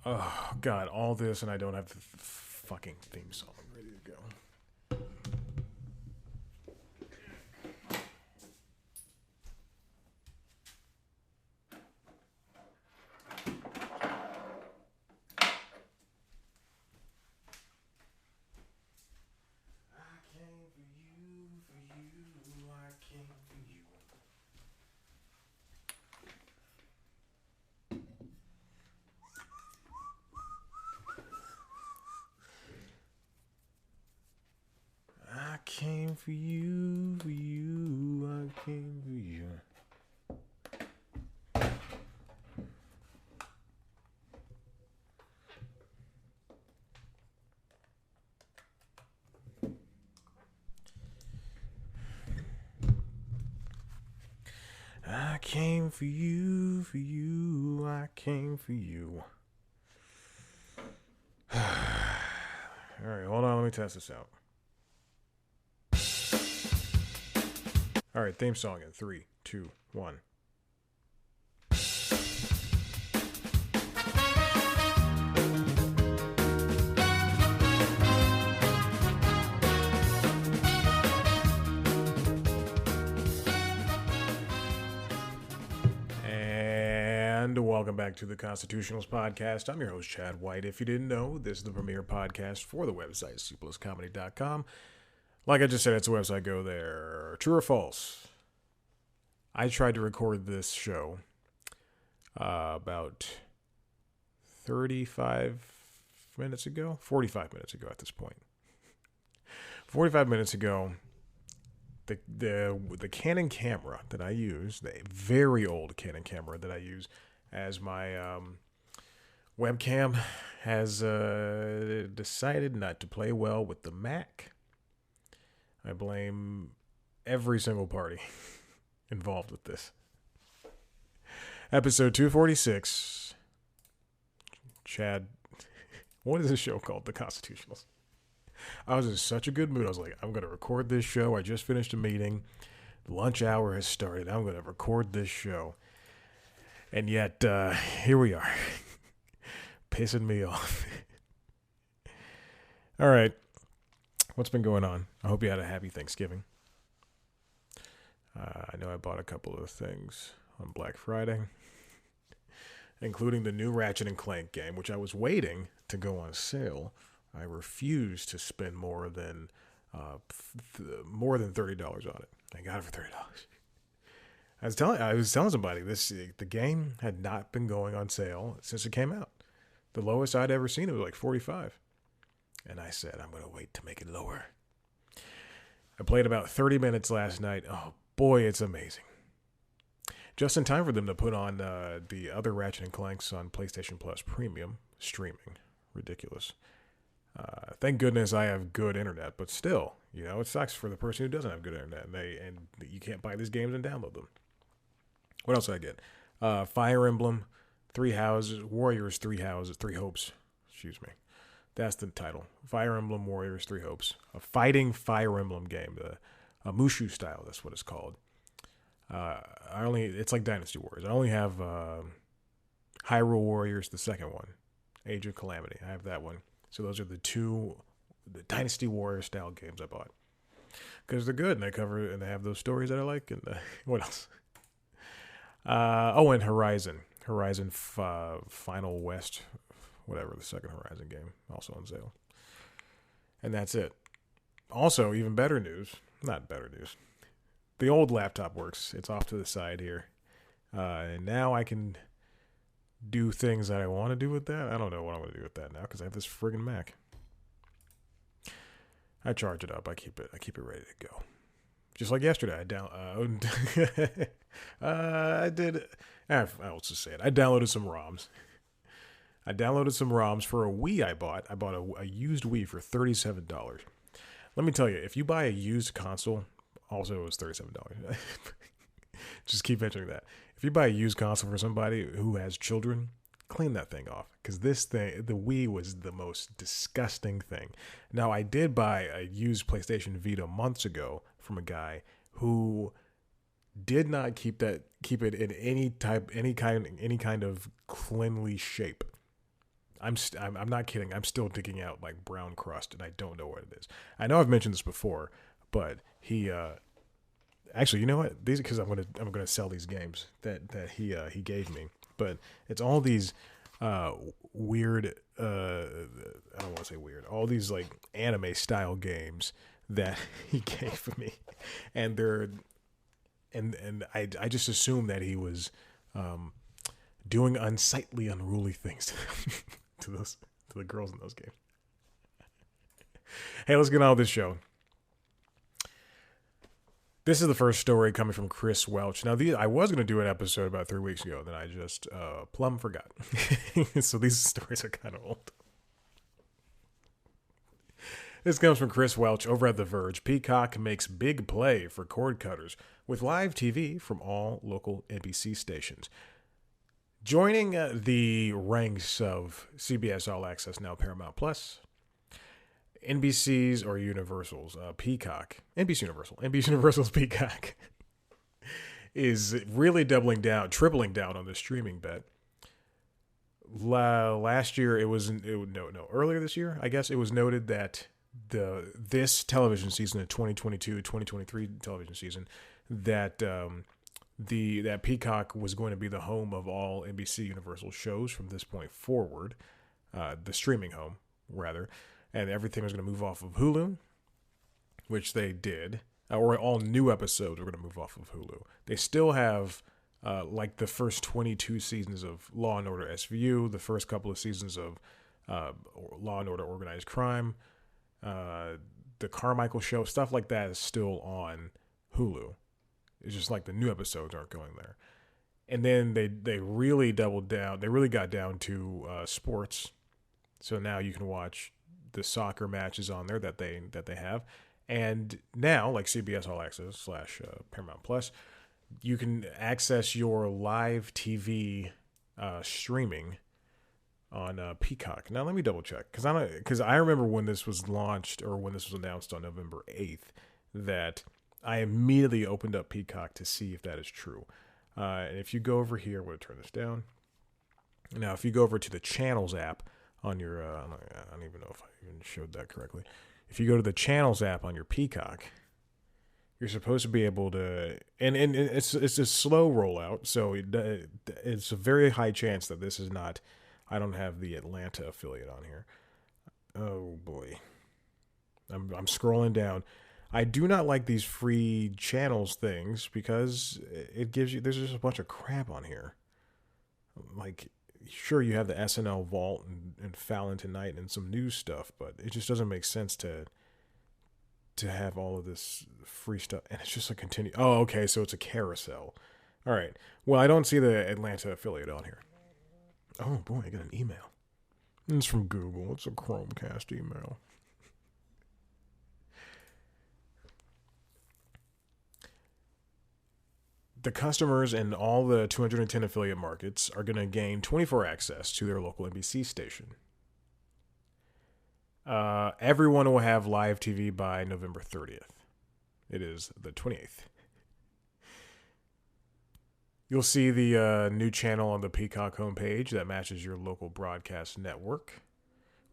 Oh, God, all this, and I don't have the fucking theme song ready to go. I came for you, I came for you. I came for you, I came for you. All right, hold on, let me test this out. All right, theme song in 3, 2, 1. And welcome back to the Constitutionals Podcast. I'm your host, Chad White. If you didn't know, this is the premier podcast for the website, cpluscomedy.com. Like I just said, it's a website. Go there. True or false? I tried to record this show about 35 minutes ago. 45 minutes ago at this point. 45 minutes ago, the Canon camera that I use, the very old Canon camera that I use as my webcam, has decided not to play well with the Mac. I blame every single party involved with this. Episode 246. Chad, what is this show called? The Constitutionals. I was in such a good mood. I was like, I'm going to record this show. I just finished a meeting. Lunch hour has started. I'm going to record this show. And yet, here we are. Pissing me off. All right. What's been going on? I hope you had a happy Thanksgiving. I know I bought a couple of things on Black Friday, including the new Ratchet and Clank game, which I was waiting to go on sale. I refused to spend more than $30 on it. I got it for $30. I was telling somebody the game had not been going on sale since it came out. The lowest I'd ever seen it was like $45. And I said, I'm going to wait to make it lower. I played about 30 minutes last night. Oh, boy, it's amazing. Just in time for them to put on the other Ratchet and Clanks on PlayStation Plus Premium streaming. Ridiculous. Thank goodness I have good internet, but still, it sucks for the person who doesn't have good internet, and you can't buy these games and download them. What else did I get? Fire Emblem, Warriors, Three Hopes. Excuse me. That's the title. Fire Emblem Warriors, Three Hopes. A fighting Fire Emblem game. A Mushu style, that's what it's called. It's like Dynasty Warriors. I only have Hyrule Warriors, the second one. Age of Calamity. I have that one. So those are the Dynasty Warrior style games I bought. Because they're good, and they have those stories that I like. And what else? And Horizon. Horizon Final West, whatever, the second Horizon game, also on sale. And that's it. Also, even better news. Not better news. The old laptop works. It's off to the side here. And now I can do things that I want to do with that. I don't know what I'm going to do with that now because I have this friggin' Mac. I charge it up. I keep it ready to go. Just like yesterday, I'll just say it. I downloaded some ROMs. For a Wii I bought. I bought a used Wii for $37. Let me tell you, if you buy a used console, also it was $37. Just keep mentioning that. If you buy a used console for somebody who has children, clean that thing off. Because the Wii was the most disgusting thing. Now, I did buy a used PlayStation Vita months ago from a guy who did not keep it in any kind of cleanly shape. I'm not kidding. I'm still digging out like brown crust, and I don't know what it is. I know I've mentioned this before, but he actually, you know what? These because I'm gonna sell these games that he gave me, but it's all these weird. I don't want to say weird. All these like anime style games that he gave me, and they're and I just assumed that he was doing unsightly, unruly things to those to the girls in those games. Hey, let's get on with this show. This is the first story coming from Chris Welch. Now, I was going to do an episode about 3 weeks ago, then I just plumb forgot. So these stories are kind of old. This comes from Chris Welch over at The Verge. Peacock makes big play for cord cutters with live TV from all local NBC stations. Joining the ranks of CBS All Access, now Paramount Plus, NBC's or Universal's Peacock, NBC Universal's Peacock is really tripling down on the streaming bet. Last year, earlier this year, I guess it was noted that this television season, the 2022-2023 television season, that that Peacock was going to be the home of all NBC Universal shows from this point forward, the streaming home rather. And everything was going to move off of Hulu, which they did. Or all new episodes were going to move off of Hulu. They still have like the first 22 seasons of Law & Order SVU, the first couple of seasons of Law & Order Organized Crime, the Carmichael Show, stuff like that is still on Hulu. It's just like the new episodes aren't going there. And then they really doubled down. They really got down to sports. So now you can watch the soccer matches on there that they have, and now like CBS All Access / Paramount Plus, you can access your live TV streaming on Peacock. Now let me double check because I remember when this was launched or when this was announced on November 8th that I immediately opened up Peacock to see if that is true. And if you go over here, I'm going to turn this down. Now if you go over to the Channels app on your, I don't even know if I even showed that correctly. If you go to the Channels app on your Peacock, you're supposed to be able to, and it's a slow rollout, so it's a very high chance that this is not, I don't have the Atlanta affiliate on here. Oh boy. I'm scrolling down. I do not like these free channels things because it gives you, there's just a bunch of crap on here. Like, sure, you have the SNL Vault and Fallon Tonight and some news stuff, but it just doesn't make sense to have all of this free stuff. And it's just a continue. Oh, okay, so it's a carousel. All right. Well, I don't see the Atlanta affiliate on here. Oh, boy, I got an email. It's from Google. It's a Chromecast email. The customers in all the 210 affiliate markets are going to gain 24 access to their local NBC station. Everyone will have live TV by November 30th. It is the 28th. You'll see the new channel on the Peacock homepage that matches your local broadcast network,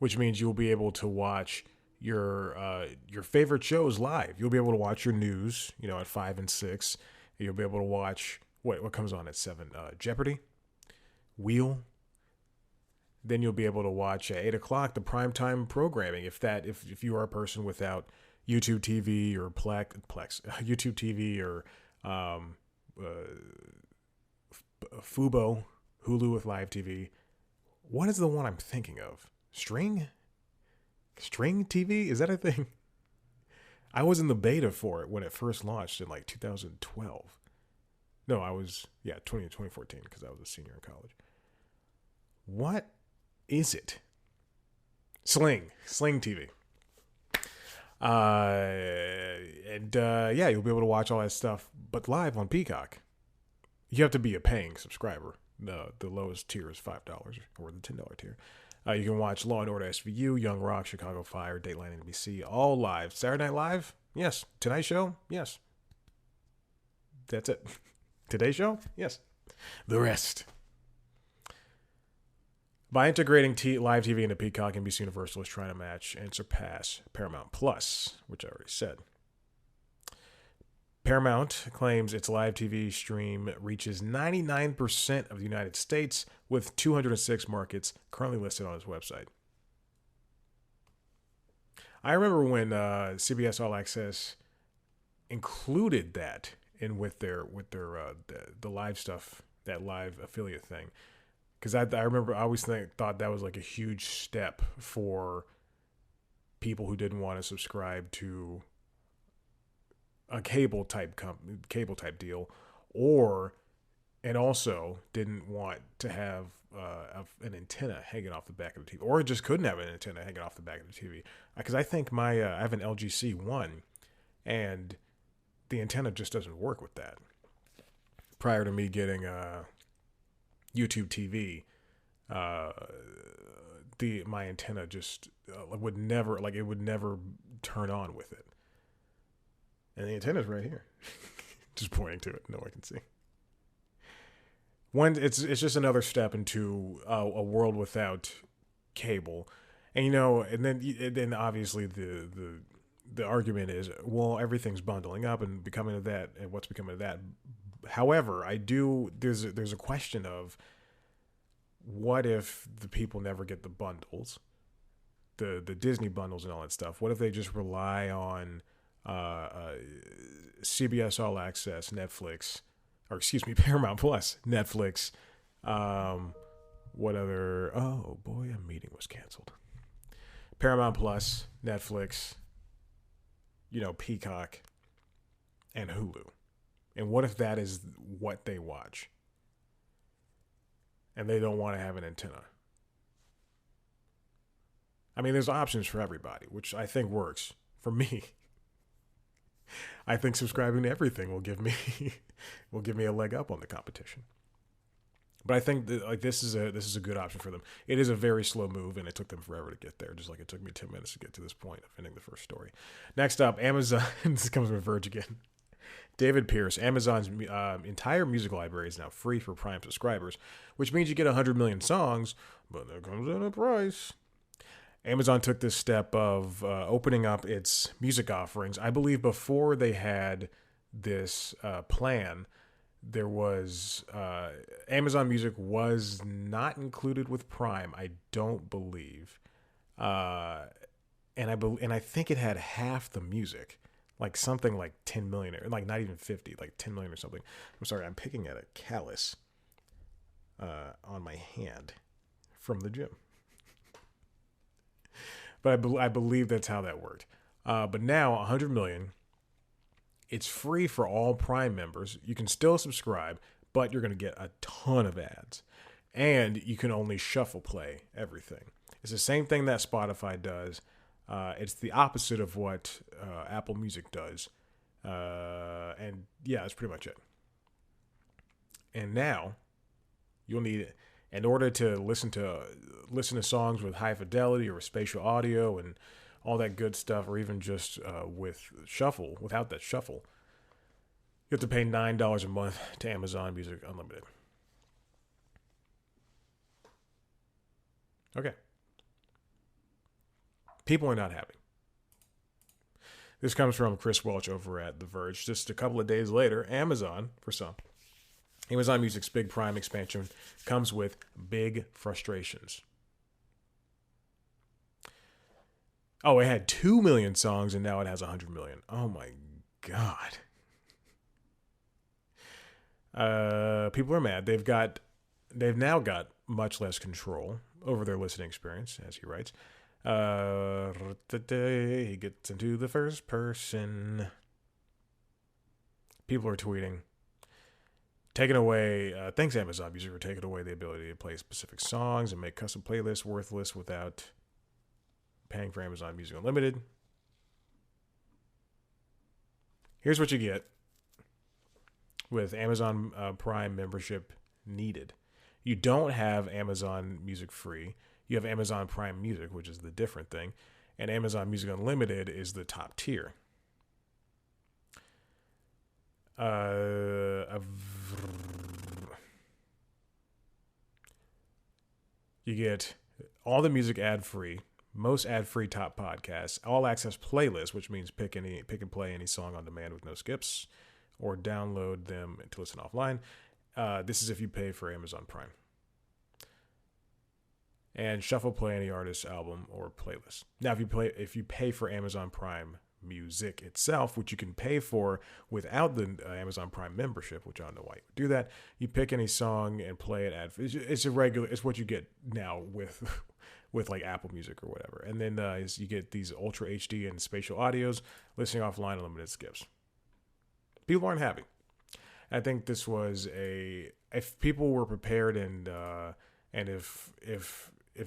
which means you'll be able to watch your favorite shows live. You'll be able to watch your news, at 5 and 6. You'll be able to watch what comes on at 7? Jeopardy, Wheel. Then you'll be able to watch at 8 o'clock the primetime programming. If you are a person without YouTube TV or YouTube TV or Fubo, Hulu with live TV. What is the one I'm thinking of? String TV? Is that a thing? I was in the beta for it when it first launched in like 2012. No, I was, 2014 because I was a senior in college. What is it? Sling TV. You'll be able to watch all that stuff, but live on Peacock. You have to be a paying subscriber. The lowest tier is $5 or the $10 tier. You can watch Law & Order SVU, Young Rock, Chicago Fire, Dateline NBC, all live. Saturday Night Live? Yes. Tonight Show? Yes. That's it. Today Show? Yes. The rest. By integrating live TV into Peacock, NBC Universal is trying to match and surpass Paramount Plus, which I already said. Paramount claims its live TV stream reaches 99% of the United States, with 206 markets currently listed on its website. I remember when CBS All Access included that in with their the live stuff, that live affiliate thing, because I remember I always thought that was like a huge step for people who didn't want to subscribe to a cable type deal, and also didn't want to have an antenna hanging off the back of the TV, or just couldn't have an antenna hanging off the back of the TV. Because I think I have an LG C1, and the antenna just doesn't work with that. Prior to me getting YouTube TV, my antenna just would never turn on with it. And the antenna's right here, just pointing to it. No one can see. It's just another step into a world without cable, and then obviously the argument is, well, everything's bundling up and becoming of that, and what's becoming of that. However, there's a question of, what if the people never get the bundles, the Disney bundles and all that stuff? What if they just rely on CBS All Access, Paramount Plus, Netflix, what other? Oh boy, a meeting was canceled. Paramount Plus, Netflix, Peacock, and Hulu. And what if that is what they watch, and they don't want to have an antenna? I mean, there's options for everybody, which I think works for me. I think subscribing to everything will give me a leg up on the competition. But I think that, this is a good option for them. It is a very slow move, and it took them forever to get there, just like it took me 10 minutes to get to this point of ending the first story. Next up, Amazon. This comes from Verge again. David Pierce. Amazon's entire music library is now free for Prime subscribers, which means you get 100 million songs, but there comes at a price. Amazon took this step of opening up its music offerings. I believe before they had this plan, there was Amazon Music was not included with Prime, I don't believe, and I think it had half the music, like something like 10 million, or like not even 50, like 10 million or something. I'm sorry, I'm picking at a callus on my hand from the gym. But I believe that's how that worked. But now 100 million, it's free for all Prime members. You can still subscribe, but you're going to get a ton of ads. And you can only shuffle play everything. It's the same thing that Spotify does. It's the opposite of what Apple Music does. And yeah, that's pretty much it. And now you'll need it. In order to listen to songs with high fidelity or spatial audio and all that good stuff, or even just without that shuffle, you have to pay $9 a month to Amazon Music Unlimited. Okay. People are not happy. This comes from Chris Welch over at The Verge. Just a couple of days later, Amazon Music's big Prime expansion comes with big frustrations. Oh, it had 2 million songs, and now it has 100 million. Oh my God. People are mad. They've now got much less control over their listening experience, as he writes. He gets into the first person. People are tweeting, taking away, thanks Amazon Music for taking away the ability to play specific songs and make custom playlists worthless without paying for Amazon Music Unlimited. Here's what you get with Amazon Prime membership needed. You don't have Amazon Music Free. You have Amazon Prime Music, which is the different thing. And Amazon Music Unlimited is the top tier. You You get all the music ad-free, most ad-free top podcasts, all access playlists, which means pick and play any song on demand with no skips, or download them to listen offline. This is if you pay for Amazon Prime. And shuffle play any artist, album, or playlist. Now, if you pay for Amazon Prime Music itself, which you can pay for without the Amazon Prime membership, which I don't know why you would do that, you pick any song and play it. It's what you get now with like Apple Music or whatever. And then you get these Ultra HD and spatial audios, listening offline, unlimited skips. People aren't happy. I think this was if people were prepared and if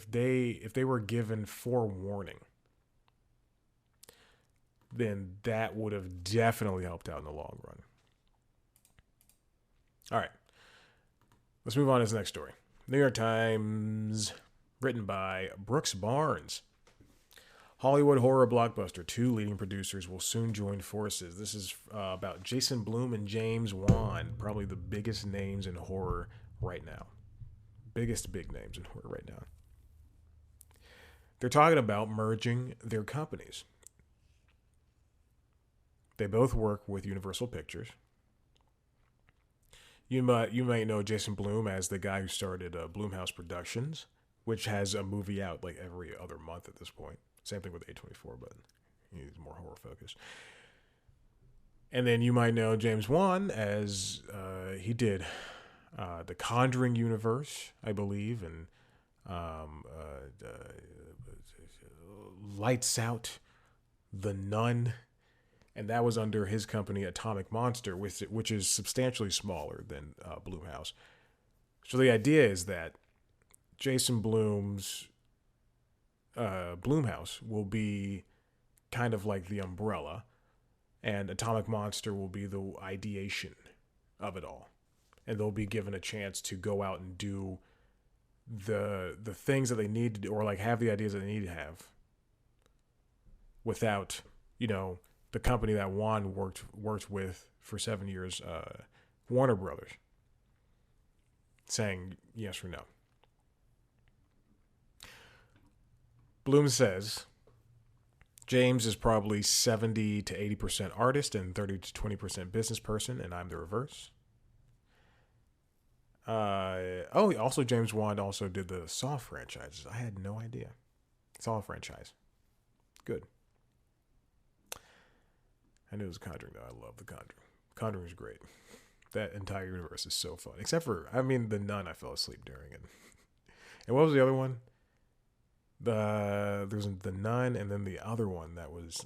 they were given forewarning, then that would have definitely helped out in the long run. All right. Let's move on to this next story. New York Times, written by Brooks Barnes. Hollywood horror blockbuster. 2 leading producers will soon join forces. This is about Jason Blum and James Wan, probably the biggest names in horror right now. Biggest big names in horror right now. They're talking about merging their companies. They both work with Universal Pictures. You might know Jason Blum as the guy who started Blumhouse Productions, which has a movie out like every other month at this point. Same thing with A24, but he's more horror focused. And then you might know James Wan as he did the Conjuring universe, I believe, and Lights Out, The Nun, and that was under his company Atomic Monster, which is substantially smaller than Blumhouse. So the idea is that Jason Blum's Blumhouse will be kind of like the umbrella, and Atomic Monster will be the ideation of it all. And they'll be given a chance to go out and do the things that they need to do, or like have the ideas that they need to have, without, the company that Wan worked with for 7 years, Warner Brothers, saying yes or no. Blum says James is probably 70 to 80% artist and 30 to 20% business person, and I'm the reverse. Also James Wan also did the Saw franchise. I had no idea. Saw franchise. Good. I knew it was Conjuring, though. I love The Conjuring. Conjuring is great. That entire universe is so fun. Except for, The Nun I fell asleep during. And what was the other one? There was The Nun, and then the other one that was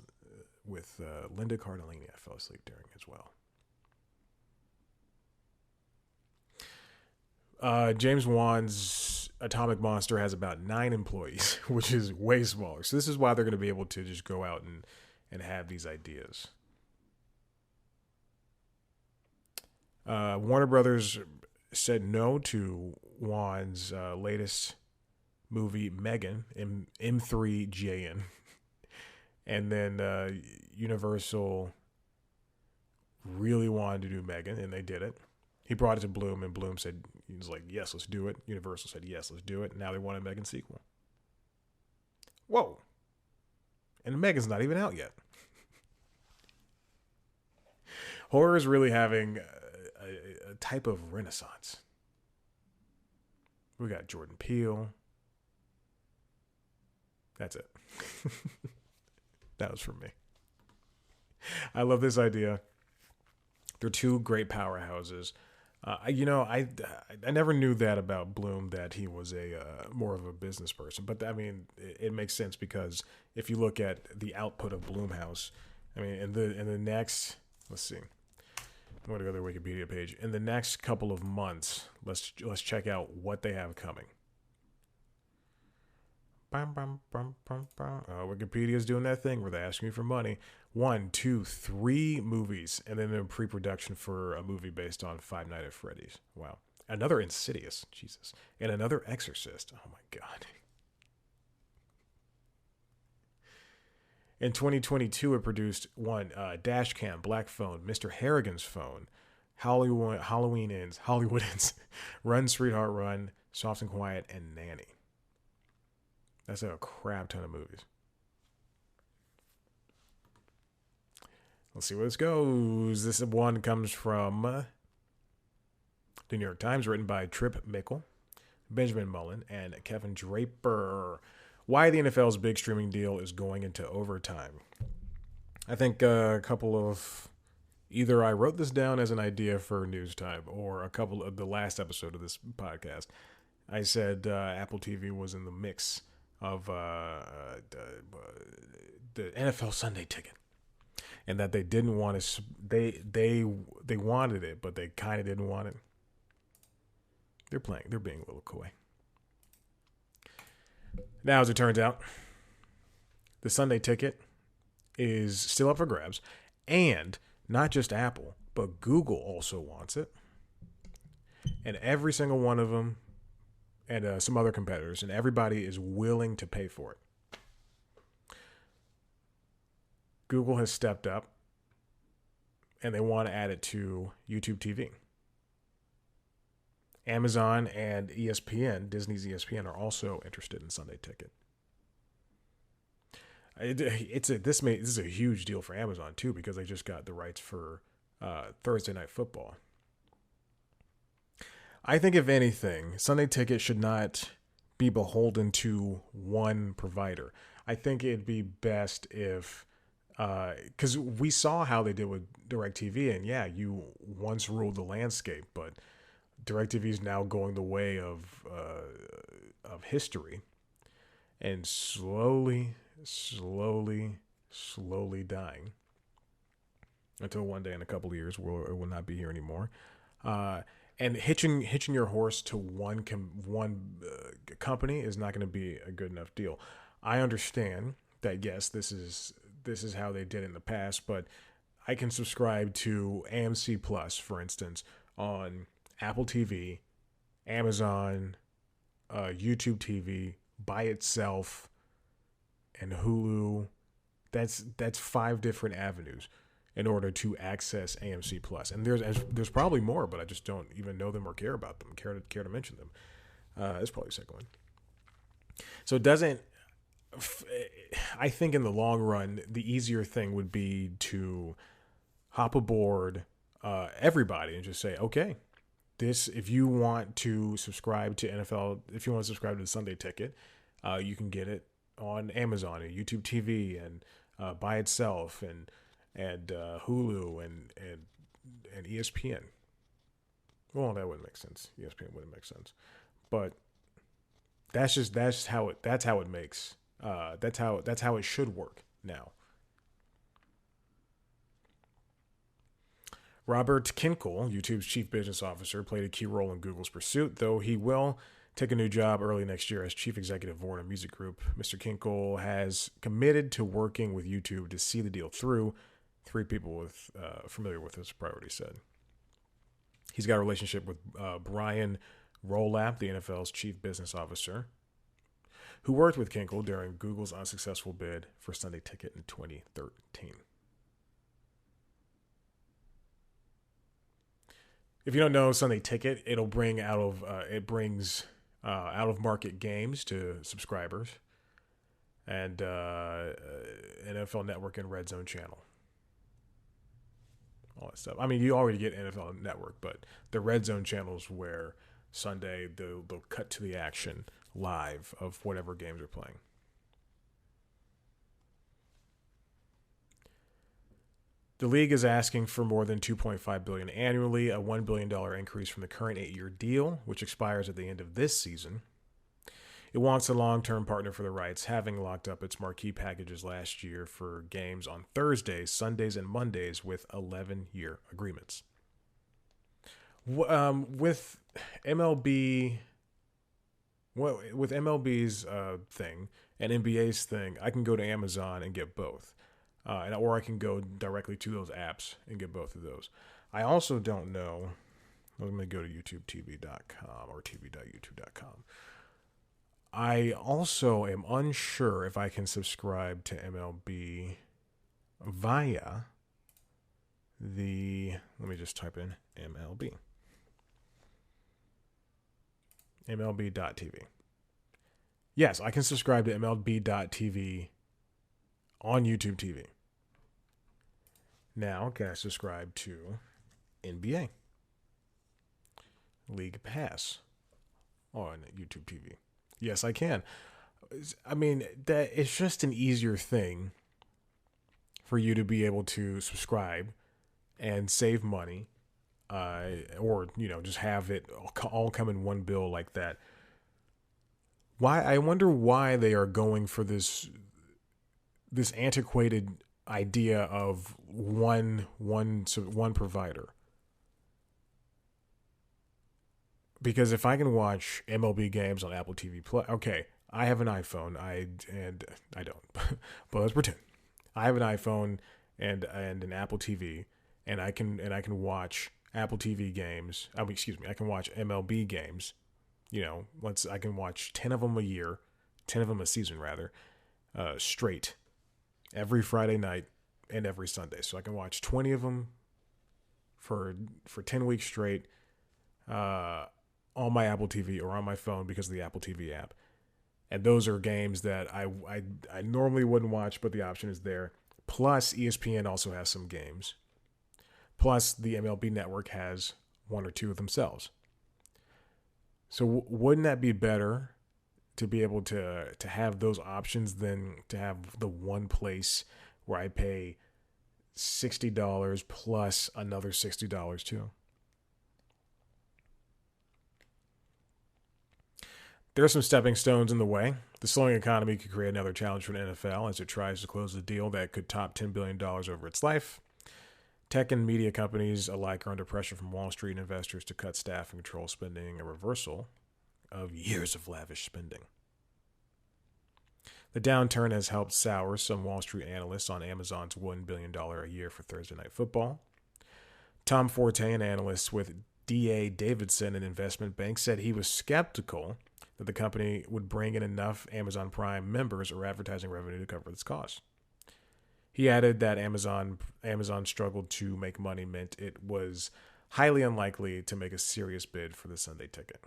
with Linda Cardellini I fell asleep during as well. James Wan's Atomic Monster has about 9 employees, which is way smaller. So this is why they're going to be able to just go out and have these ideas. Warner Brothers said no to Wan's latest movie, Megan, M3GAN. And then Universal really wanted to do Megan, and they did it. He brought it to Blum, and Blum said, he was like, yes, let's do it. Universal said, yes, let's do it. Now they want a Megan sequel. Whoa. And Megan's not even out yet. Horror is really having a type of renaissance. We got Jordan Peele. That's it. That was from me. I love this idea. They're 2 great powerhouses. I never knew that about Blum, that he was more of a business person. But it makes sense, because if you look at the output of Blumhouse, in the next, let's see, I'm going to go to their Wikipedia page. In the next couple of months, let's check out what they have coming. Wikipedia's doing that thing where they ask me for money. 1, 2, 3 movies, and then in pre-production for a movie based on Five Nights at Freddy's. Wow. Another Insidious, Jesus, and another Exorcist. Oh my God. In 2022, it produced 1, Dashcam, Black Phone, Mr. Harrigan's Phone, Halloween Ends, Run, Sweetheart, Run, Soft and Quiet, and Nanny. That's a crap ton of movies. Let's see where this goes. This one comes from the New York Times, written by Trip Mickle, Benjamin Mullen, and Kevin Draper. Why the NFL's big streaming deal is going into overtime. I think a couple of... Either I wrote this down as an idea for news time, or a couple of the last episode of this podcast. I said Apple TV was in the mix of the NFL Sunday Ticket, and that they didn't want to. They wanted it, but they kind of didn't want it. They're being a little coy. Now, as it turns out, the Sunday Ticket is still up for grabs, and not just Apple, but Google also wants it. And every single one of them, and some other competitors, and everybody is willing to pay for it. Google has stepped up, and they want to add it to YouTube TV. Amazon and ESPN, Disney's ESPN, are also interested in Sunday Ticket. This is a huge deal for Amazon too, because they just got the rights for Thursday Night Football. I think, if anything, Sunday Ticket should not be beholden to one provider. I think it'd be best if, because we saw how they did with DirecTV, and yeah, you once ruled the landscape, but DirecTV is now going the way of history, and slowly dying until one day in a couple of years it will not be here anymore. And hitching your horse to one company is not going to be a good enough deal. I understand that, yes, this is how they did it in the past, but I can subscribe to AMC Plus, for instance, on Apple TV, Amazon, YouTube TV by itself, and Hulu. That's 5 different avenues in order to access AMC Plus. And there's probably more, but I just don't even know them or care about them, care to mention them. It's probably the second one. So it doesn't... I think in the long run, the easier thing would be to hop aboard everybody and just say, okay, if you want to subscribe to NFL, if you want to subscribe to the Sunday Ticket, you can get it on Amazon and YouTube TV and by itself and Hulu and ESPN. Well, that wouldn't make sense. ESPN wouldn't make sense, but that's how it makes. That's how it should work now. Robert Kinkle, YouTube's chief business officer, played a key role in Google's pursuit, though he will take a new job early next year as chief executive of Warner Music Group. Mr. Kinkle has committed to working with YouTube to see the deal through. 3 people familiar with his priorities said. He's got a relationship with Brian Rolap, the NFL's chief business officer, who worked with Kinkle during Google's unsuccessful bid for Sunday Ticket in 2013. If you don't know Sunday Ticket, it'll bring brings out of market games to subscribers, and NFL Network and Red Zone channel, all that stuff. I mean, you already get NFL Network, but the Red Zone channels where Sunday they'll cut to the action live of whatever games are playing. The league is asking for more than $2.5 billion annually, a $1 billion increase from the current 8-year deal, which expires at the end of this season. It wants a long-term partner for the rights, having locked up its marquee packages last year for games on Thursdays, Sundays, and Mondays with 11-year agreements. With MLB's thing and NBA's thing, I can go to Amazon and get both. Or I can go directly to those apps and get both of those. I also don't know. Let me go to youtubetv.com or tv.youtube.com. I also am unsure if I can subscribe to MLB via the... Let me just type in MLB. MLB.tv. Yes, I can subscribe to MLB.TV on YouTube TV. Now, can I subscribe to NBA League Pass on YouTube TV? Yes, I can. I mean, that it's just an easier thing for you to be able to subscribe and save money, or just have it all come in one bill like that. Why? I wonder why they are going for this antiquated idea of one provider. Because if I can watch MLB games on Apple TV Plus, okay, I have an iPhone. I don't, but let's pretend I have an iPhone and an Apple TV, and I can watch Apple TV games. I mean, excuse me, I can watch MLB games. I can watch 10 of them a year, 10 of them a season rather, straight, every Friday night and every Sunday. So I can watch 20 of them for 10 weeks straight, on my Apple TV or on my phone because of the Apple TV app. And those are games that I normally wouldn't watch, but the option is there. Plus, ESPN also has some games. Plus, the MLB network has one or two of themselves. So wouldn't that be better to be able to have those options than to have the one place where I pay $60 plus another $60 too? There are some stepping stones in the way. The slowing economy could create another challenge for the NFL as it tries to close a deal that could top $10 billion over its life. Tech and media companies alike are under pressure from Wall Street investors to cut staff and control spending, a reversal of years of lavish spending. The downturn has helped sour some Wall Street analysts on Amazon's $1 billion a year for Thursday Night Football. Tom Forte, an analyst with D.A. Davidson, an investment bank, said he was skeptical that the company would bring in enough Amazon Prime members or advertising revenue to cover its costs. He added that Amazon struggled to make money meant it was highly unlikely to make a serious bid for the Sunday ticket.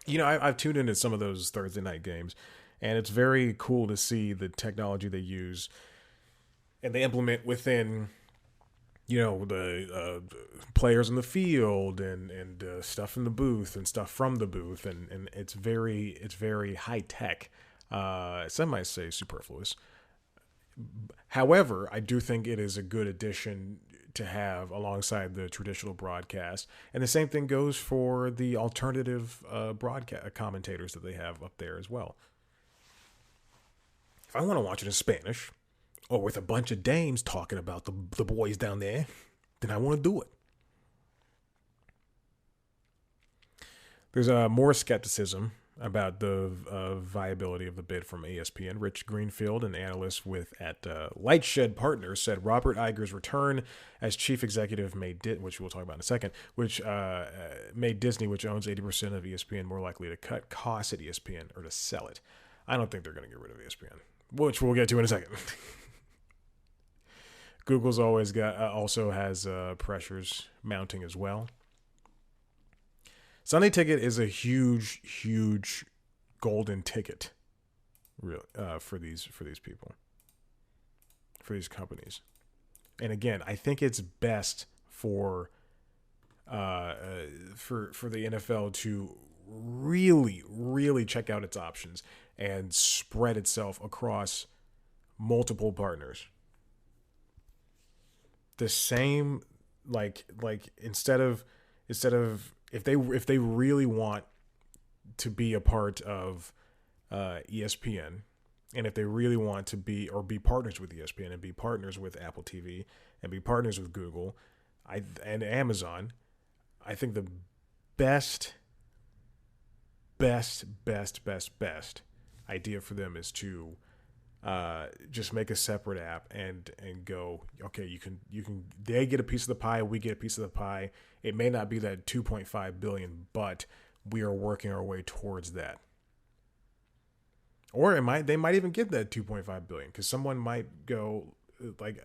I've tuned into some of those Thursday night games, and it's very cool to see the technology they use and they implement within the players in the field and stuff in the booth and stuff from the booth, and it's very high tech. Some might say superfluous. However, I do think it is a good addition to have alongside the traditional broadcast, and the same thing goes for the alternative broadcast commentators that they have up there as well. If I want to watch it in Spanish, or with a bunch of dames talking about the boys down there, then I want to do it. There's more skepticism about the viability of the bid from ESPN. Rich Greenfield, an analyst at Lightshed Partners, said Robert Iger's return as chief executive which we'll talk about in a second, which made Disney, which owns 80% of ESPN, more likely to cut costs at ESPN or to sell it. I don't think they're going to get rid of ESPN, which we'll get to in a second. Google's also has pressures mounting as well. Sunday Ticket is a huge golden ticket, really, for these people, for these companies. And again, I think it's best for the NFL to really check out its options and spread itself across multiple partners. The same, like instead of if they really want to be a part of ESPN, and if they really want to be partners with ESPN and be partners with Apple TV and be partners with Google, and Amazon, I think the best idea for them is to just make a separate app and go, okay, they get a piece of the pie, we get a piece of the pie. It may not be that 2.5 billion, but we are working our way towards that. Or they might even get that 2.5 billion, because someone might go, like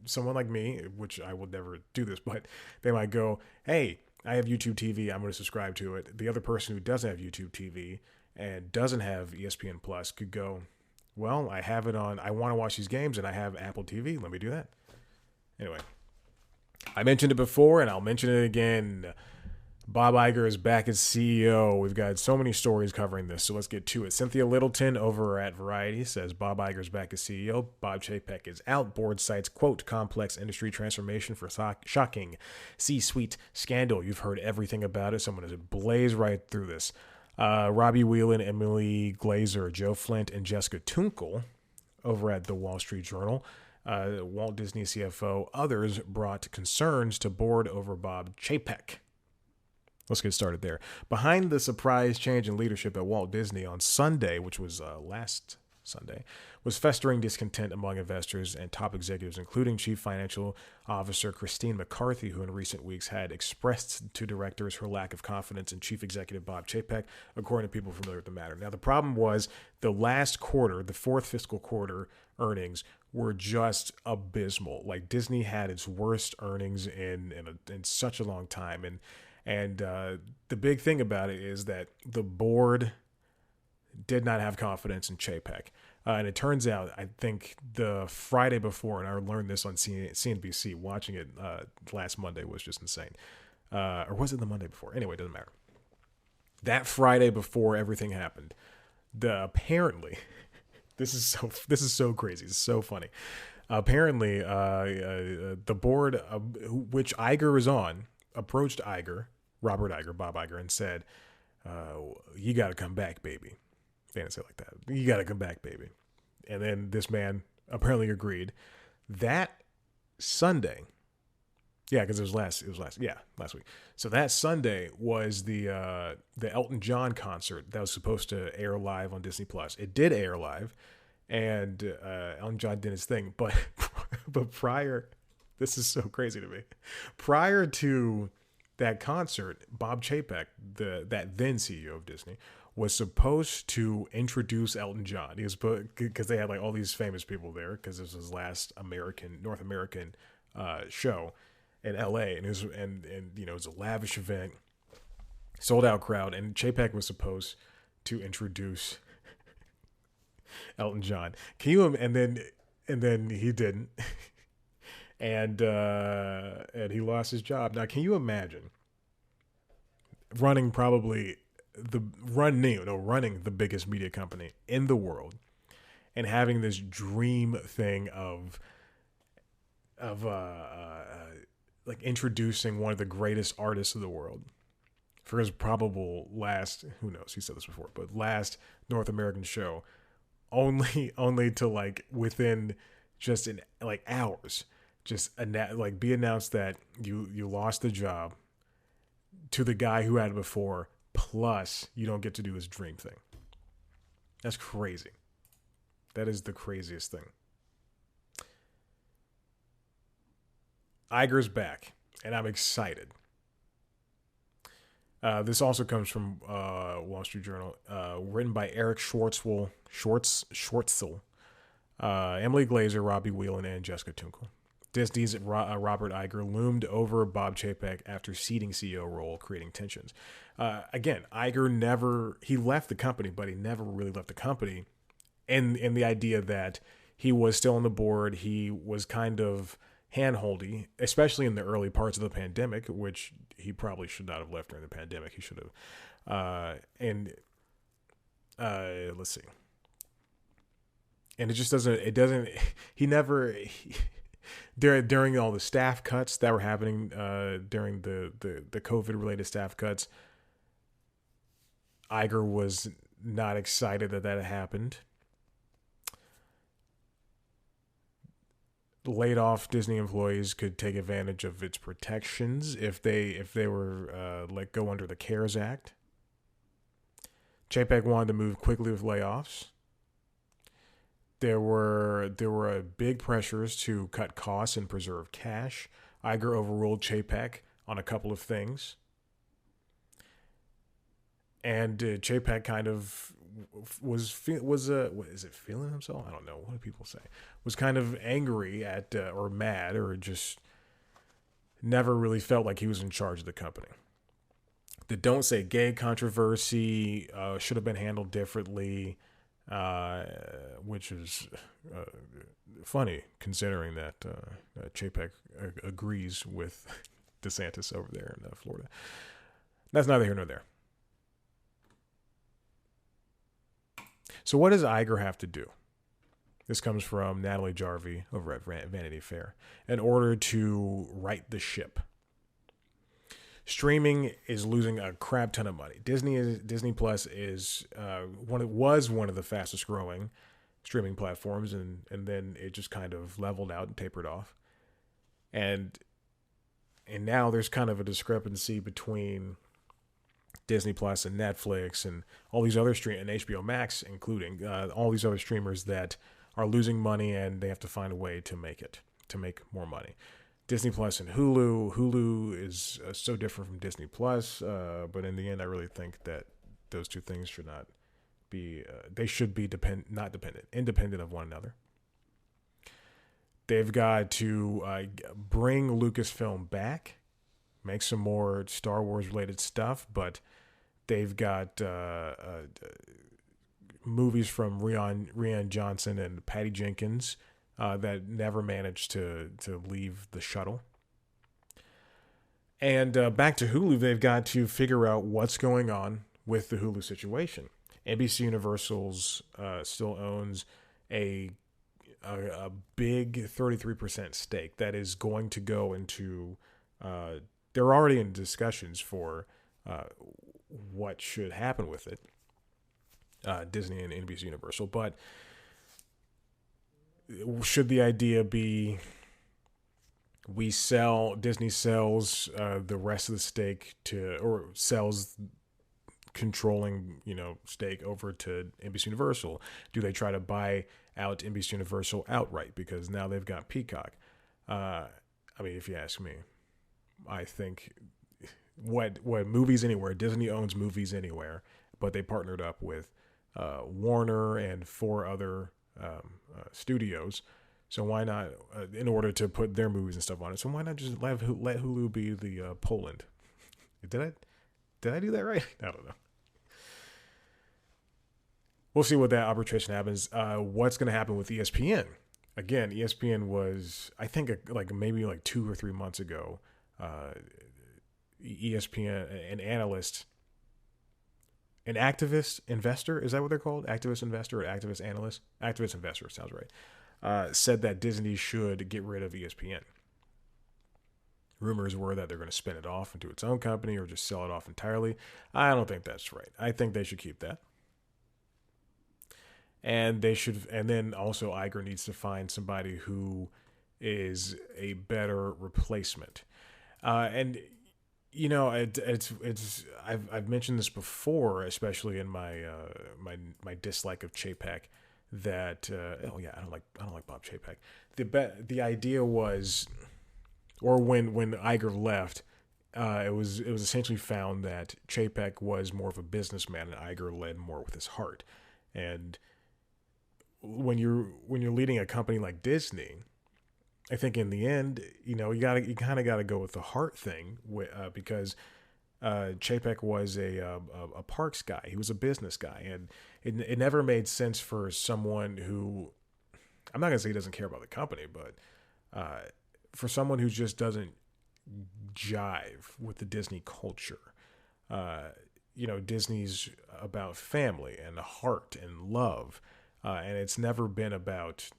someone like me, which I will never do this, but they might go, hey, I have YouTube TV, I'm going to subscribe to it. The other person who doesn't have YouTube TV and doesn't have ESPN Plus could go, well, I have it on. I want to watch these games, and I have Apple TV. Let me do that. Anyway, I mentioned it before, and I'll mention it again. Bob Iger is back as CEO. We've got so many stories covering this, so let's get to it. Cynthia Littleton over at Variety says Bob Iger is back as CEO. Bob Chapek is out. Board cites, quote, complex industry transformation for shocking C-suite scandal. You've heard everything about it, so I'm going to blaze right through this. Robbie Whelan, Emily Glazer, Joe Flint, and Jessica Tunkel over at the Wall Street Journal. Walt Disney CFO, others brought concerns to board over Bob Chapek. Let's get started there. Behind the surprise change in leadership at Walt Disney on Sunday, which was last Sunday, was festering discontent among investors and top executives, including Chief Financial Officer Christine McCarthy, who in recent weeks had expressed to directors her lack of confidence in Chief Executive Bob Chapek, according to people familiar with the matter. Now, the problem was the last quarter, the fourth fiscal quarter earnings were just abysmal. Like, Disney had its worst earnings in such a long time. And the big thing about it is that the board did not have confidence in Chapek. And it turns out, I think the Friday before, and I learned this on CNBC, watching it last Monday was just insane. Or was it the Monday before? Anyway, it doesn't matter. That Friday before everything happened, apparently, this is so crazy. It's so funny. Apparently, the board, which Iger is on, approached Bob Iger, and said, you got to come back, baby. They didn't say it like that. You got to come back, baby. And then this man apparently agreed. That Sunday, because it was last week. So that Sunday was the Elton John concert that was supposed to air live on Disney Plus. It did air live, and Elton John did his thing. But prior, this is so crazy to me. Prior to that concert, Bob Chapek, that then CEO of Disney, was supposed to introduce Elton John. He was because they had like all these famous people there because this was his last North American show in LA, and it was it was a lavish event, sold out crowd, and Chapek was supposed to introduce Elton John. Can you and then he didn't. And he lost his job. Now, can you imagine running the biggest media company in the world and having this dream thing of like introducing one of the greatest artists of the world for his probable last, who knows, he said this before, but last North American show, only to like within just hours, just be announced that you lost the job to the guy who had it before, plus you don't get to do his dream thing. That's crazy. That is the craziest thing. Iger's back, and I'm excited. This also comes from Wall Street Journal, written by Eric Schwartzel, Emily Glazer, Robbie Whelan, and Jessica Tunkel. Disney's Robert Iger loomed over Bob Chapek after ceding CEO role, creating tensions. Again, Iger he left the company, but he never really left the company. And the idea that he was still on the board, he was kind of hand-holdy, especially in the early parts of the pandemic, which he probably should not have left during the pandemic. He should have. Let's see. And it just doesn't, during all the staff cuts that were happening during the COVID-related staff cuts, Iger was not excited that had happened. Laid off Disney employees could take advantage of its protections if they were let go under the CARES Act. Chapek wanted to move quickly with layoffs. There were big pressures to cut costs and preserve cash. Iger overruled Chapek on a couple of things. And Chapek kind of was it feeling himself? I don't know. What do people say? Was kind of angry at or mad or just never really felt like he was in charge of the company. The Don't Say Gay controversy should have been handled differently, which is uh, funny considering that Chapek agrees with DeSantis over there in Florida. That's neither here nor there. So what does Iger have to do? This comes from Natalie Jarvie over at Vanity Fair. In order to right the ship, streaming is losing a crap ton of money. Disney Plus is was one of the fastest growing streaming platforms, and then it just kind of leveled out and tapered off. And now there's kind of a discrepancy between Disney Plus and Netflix and all these other and HBO Max, including all these other streamers that are losing money, and they have to find a way to make more money. Disney Plus and Hulu. Hulu is so different from Disney Plus, but in the end, I really think that those two things should not be. They should be independent of one another. They've got to bring Lucasfilm back, make some more Star Wars related stuff, but they've got movies from Rian Johnson and Patty Jenkins that never managed to leave the shuttle. And back to Hulu, they've got to figure out what's going on with the Hulu situation. NBC Universal's still owns a big 33% stake that is going to go into. They're already in discussions for what should happen with it. Disney and NBC Universal, but should the idea be Disney sells the rest of the stake or sells controlling stake over to NBC Universal? Do they try to buy out NBC Universal outright because now they've got Peacock? I mean, if you ask me, I think what Movies Anywhere, Disney owns Movies Anywhere, but they partnered up with Warner and 4 other studios. So why not, in order to put their movies and stuff on it? So why not just let Hulu be the Poland? Did I do that right? I don't know. We'll see what that arbitration happens. What's going to happen with ESPN? Again, ESPN was, I think, maybe 2 or 3 months ago. ESPN, an analyst. An activist investor, is that what they're called? Activist investor or activist analyst? Activist investor, sounds right. Said that Disney should get rid of ESPN. Rumors were that they're going to spin it off into its own company or just sell it off entirely. I don't think that's right. I think they should keep that. And then also Iger needs to find somebody who is a better replacement. And it's I've mentioned this before, especially in my dislike of Chapek, that I don't like Bob Chapek. The idea was, or when Iger left, it was essentially found that Chapek was more of a businessman and Iger led more with his heart. And when you're leading a company like Disney, I think in the end, you kind of got to go with the heart thing, because Chapek was a parks guy. He was a business guy, and it never made sense for someone who, I'm not gonna say he doesn't care about the company, but for someone who just doesn't jive with the Disney culture. Disney's about family and heart and love, and it's never been about.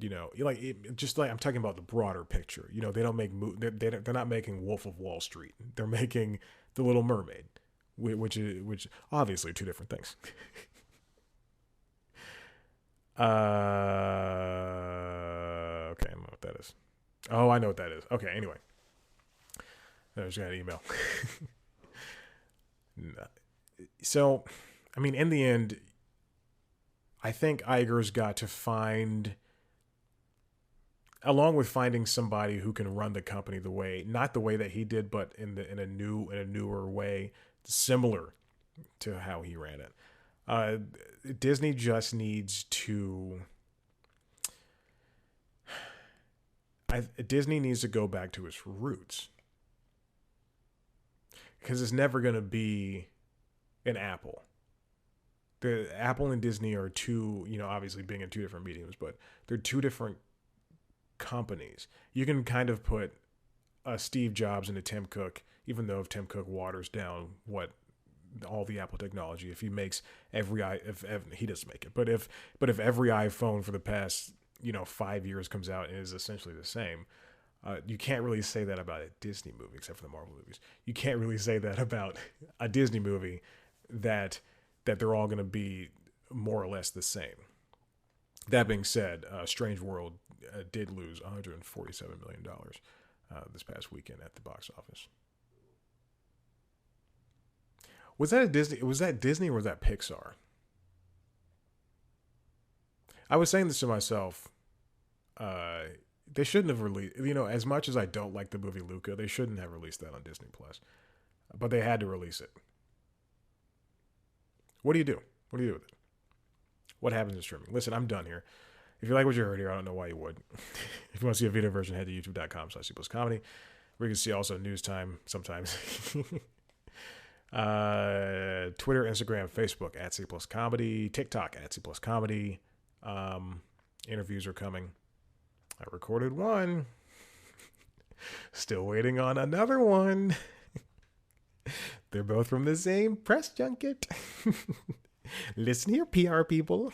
I'm talking about the broader picture. They don't make they're not making Wolf of Wall Street. They're making The Little Mermaid, which obviously are two different things. Okay, I don't know what that is. Oh, I know what that is. Okay, anyway, I just got an email. So, I mean, in the end, I think Iger's got to find. Along with finding somebody who can run the company not the way that he did, but in a newer way, similar to how he ran it. Disney just needs to. Disney needs to go back to its roots. because it's never going to be an Apple. The Apple and Disney are two, obviously being in two different mediums, but they're two different companies. You can kind of put Steve Jobs into Tim Cook, even though if Tim Cook waters down what all the Apple technology, if he makes if he doesn't make it, but if every iPhone for the past 5 years comes out and is essentially the same, you can't really say that about a Disney movie, except for the Marvel movies. You can't really say that about a Disney movie that they're all going to be more or less the same. That being said, Strange World did lose $147 million this past weekend at the box office. Was that Disney? Was that Disney or was that Pixar? I was saying this to myself. They shouldn't have released. As much as I don't like the movie Luca, they shouldn't have released that on Disney Plus. But they had to release it. What do you do? What do you do with it? What happens in streaming? Listen, I'm done here. If you like what you heard here, I don't know why you would. If you want to see a video version, head to youtube.com/C+comedy, where you can see also news time sometimes. Twitter, Instagram, Facebook @C+comedy, TikTok @C+comedy. Interviews are coming. I recorded one. Still waiting on another one. They're both from the same press junket. Listen here, PR people.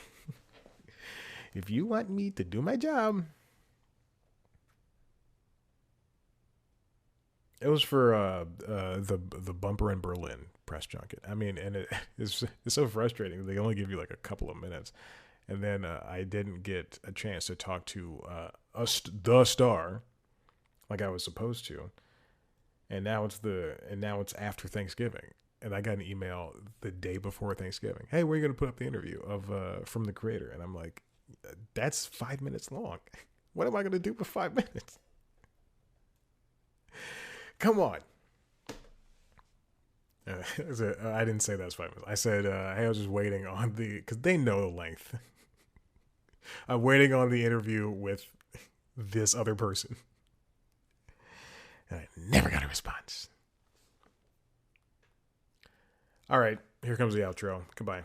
If you want me to do my job. It was for the Bumper in Berlin press junket. I mean, and it's so frustrating. They only give you like a couple of minutes. And then I didn't get a chance to talk to the star like I was supposed to. And now it's after Thanksgiving. And I got an email the day before Thanksgiving. Hey, where are you going to put up the interview from the creator? And I'm like, that's 5 minutes long. What am I going to do for 5 minutes? Come on. I didn't say that was 5 minutes. I said, hey, I was just waiting on because they know the length. I'm waiting on the interview with this other person. And I never got a response. All right, here comes the outro. Goodbye.